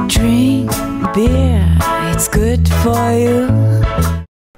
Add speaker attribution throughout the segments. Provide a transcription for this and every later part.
Speaker 1: Drink beer, it's good for you.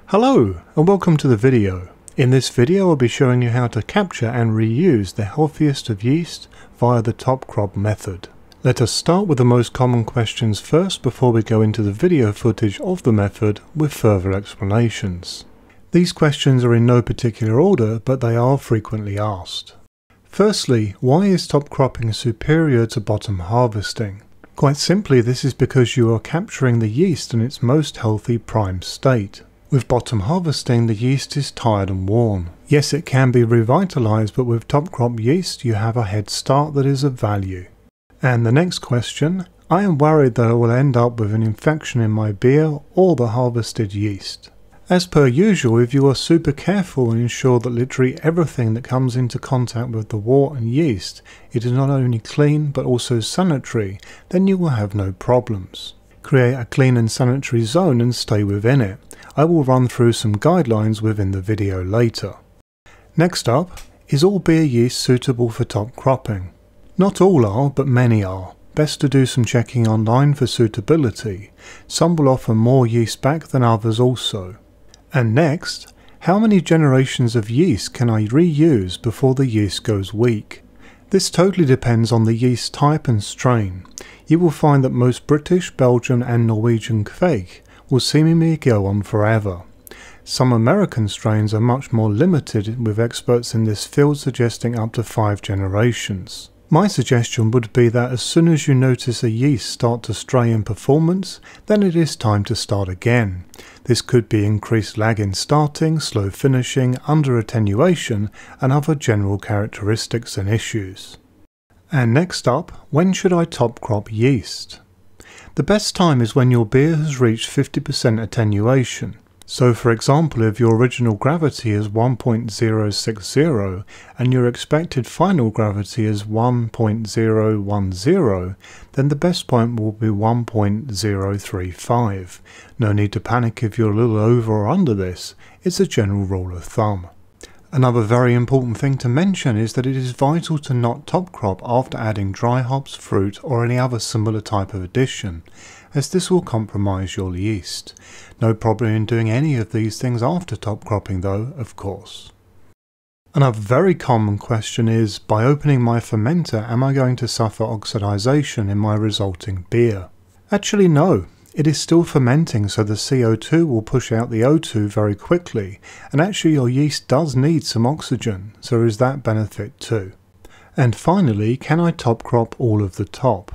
Speaker 2: Hello and welcome to the video. In this video I'll be showing you how to capture and reuse the healthiest of yeast via the top crop method. Let us start with the most common questions first before we go into the video footage of the method with further explanations. These questions are in no particular order, but they are frequently asked. Firstly, why is top cropping superior to bottom harvesting? Quite simply, this is because you are capturing the yeast in its most healthy prime state. With bottom harvesting, the yeast is tired and worn. Yes, it can be revitalized, but with top crop yeast you have a head start that is of value. And the next question, I am worried that I will end up with an infection in my beer or the harvested yeast. As per usual, if you are super careful and ensure that literally everything that comes into contact with the wort and yeast, it is not only clean but also sanitary, then you will have no problems. Create a clean and sanitary zone and stay within it. I will run through some guidelines within the video later. Next up, is all beer yeast suitable for top cropping? Not all are, but many are. Best to do some checking online for suitability. Some will offer more yeast back than others also. And next, how many generations of yeast can I reuse before the yeast goes weak? This totally depends on the yeast type and strain. You will find that most British, Belgian and Norwegian kveik will seemingly go on forever. Some American strains are much more limited, with experts in this field suggesting up to 5 generations. My suggestion would be that as soon as you notice a yeast start to stray in performance, then it is time to start again. This could be increased lag in starting, slow finishing, under attenuation and other general characteristics and issues. And next up, when should I top crop yeast? The best time is when your beer has reached 50% attenuation. So for example, if your original gravity is 1.060 and your expected final gravity is 1.010, then the best point will be 1.035. No need to panic if you're a little over or under this, it's a general rule of thumb. Another very important thing to mention is that it is vital to not top crop after adding dry hops, fruit or any other similar type of addition, as this will compromise your yeast. No problem in doing any of these things after top cropping though, of course. Another very common question is, by opening my fermenter, am I going to suffer oxidization in my resulting beer? Actually no. It is still fermenting, so the CO2 will push out the O2 very quickly, and actually your yeast does need some oxygen, so there is that benefit too. And finally, can I top crop all of the top?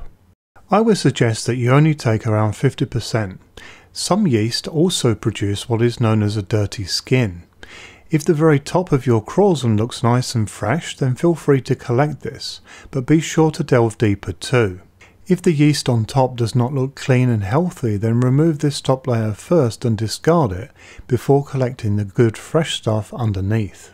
Speaker 2: I would suggest that you only take around 50%. Some yeast also produce what is known as a dirty skin. If the very top of your krausen looks nice and fresh, then feel free to collect this, but be sure to delve deeper too. If the yeast on top does not look clean and healthy, then remove this top layer first and discard it before collecting the good fresh stuff underneath.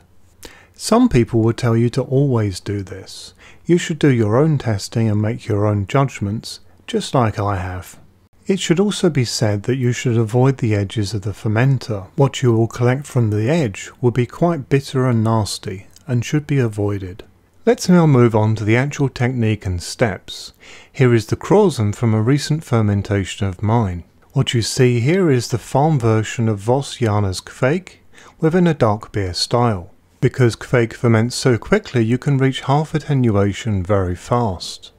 Speaker 2: Some people would tell you to always do this. You should do your own testing and make your own judgments, just like I have. It should also be said that you should avoid the edges of the fermenter. What you will collect from the edge will be quite bitter and nasty and should be avoided. Let's now move on to the actual technique and steps. Here is the krausen from a recent fermentation of mine. What you see here is the farm version of Voss Jana's kveik within a dark beer style. Because kveik ferments so quickly, you can reach half attenuation very fast.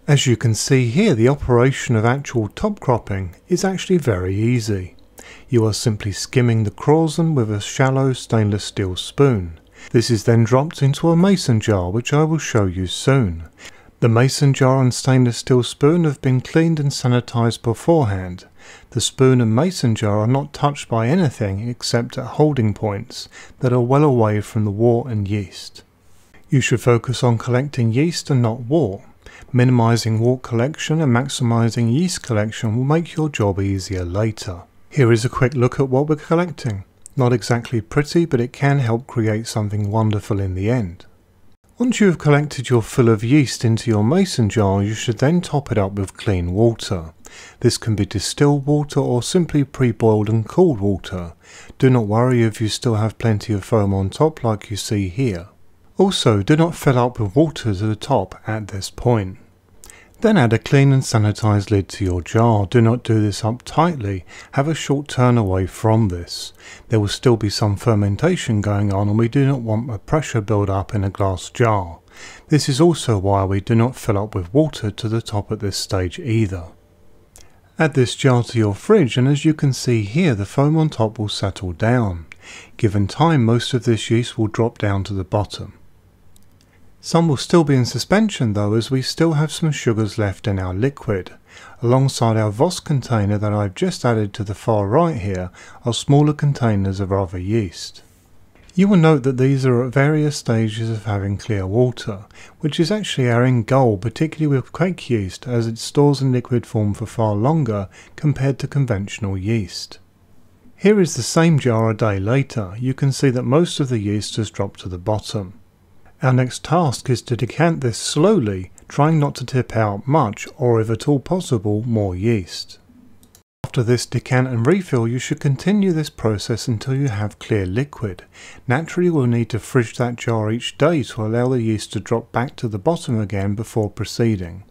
Speaker 2: As you can see here, the operation of actual top cropping is actually very easy. You are simply skimming the krausen with a shallow stainless steel spoon. This is then dropped into a mason jar, which I will show you soon. The mason jar and stainless steel spoon have been cleaned and sanitized beforehand. The spoon and mason jar are not touched by anything except at holding points that are well away from the wort and yeast. You should focus on collecting yeast and not wort. Minimizing wort collection and maximizing yeast collection will make your job easier later. Here is a quick look at what we're collecting. Not exactly pretty, but it can help create something wonderful in the end. Once you have collected your fill of yeast into your mason jar, you should then top it up with clean water. This can be distilled water or simply pre-boiled and cooled water. Do not worry if you still have plenty of foam on top like you see here. Also, do not fill up with water to the top at this point. Then add a clean and sanitized lid to your jar. Do not do this up tightly. Have a short turn away from this. There will still be some fermentation going on, and we do not want a pressure build up in a glass jar. This is also why we do not fill up with water to the top at this stage either. Add this jar to your fridge, and as you can see here, the foam on top will settle down. Given time, most of this yeast will drop down to the bottom. Some will still be in suspension though, as we still have some sugars left in our liquid. Alongside our Voss container that I've just added to the far right here are smaller containers of other yeast. You will note that these are at various stages of having clear water, which is actually our end goal, particularly with quake yeast, as it stores in liquid form for far longer compared to conventional yeast. Here is the same jar a day later. You can see that most of the yeast has dropped to the bottom. Our next task is to decant this slowly, trying not to tip out much, or if at all possible, more yeast. After this decant and refill, you should continue this process until you have clear liquid. Naturally, you will need to fridge that jar each day to allow the yeast to drop back to the bottom again before proceeding.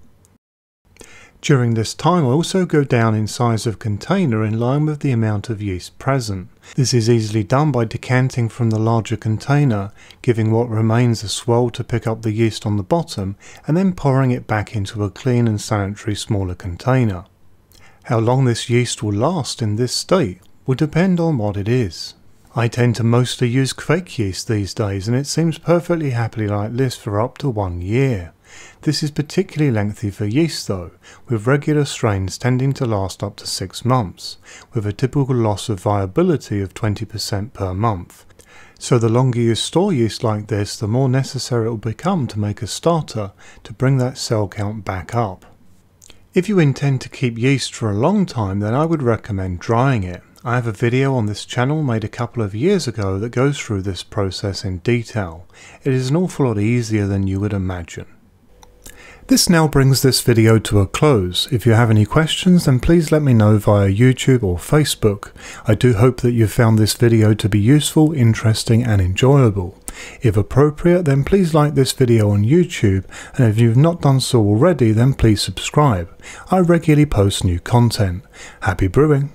Speaker 2: During this time, I also go down in size of container in line with the amount of yeast present. This is easily done by decanting from the larger container, giving what remains a swirl to pick up the yeast on the bottom, and then pouring it back into a clean and sanitary smaller container. How long this yeast will last in this state will depend on what it is. I tend to mostly use quake yeast these days, and it seems perfectly happily like this for up to 1 year. This is particularly lengthy for yeast though, with regular strains tending to last up to 6 months, with a typical loss of viability of 20% per month. So the longer you store yeast like this, the more necessary it will become to make a starter to bring that cell count back up. If you intend to keep yeast for a long time, then I would recommend drying it. I have a video on this channel made a couple of years ago that goes through this process in detail. It is an awful lot easier than you would imagine. This now brings this video to a close. If you have any questions, then please let me know via YouTube or Facebook. I do hope that you found this video to be useful, interesting and enjoyable. If appropriate, then please like this video on YouTube, and if you've not done so already, then please subscribe. I regularly post new content. Happy brewing!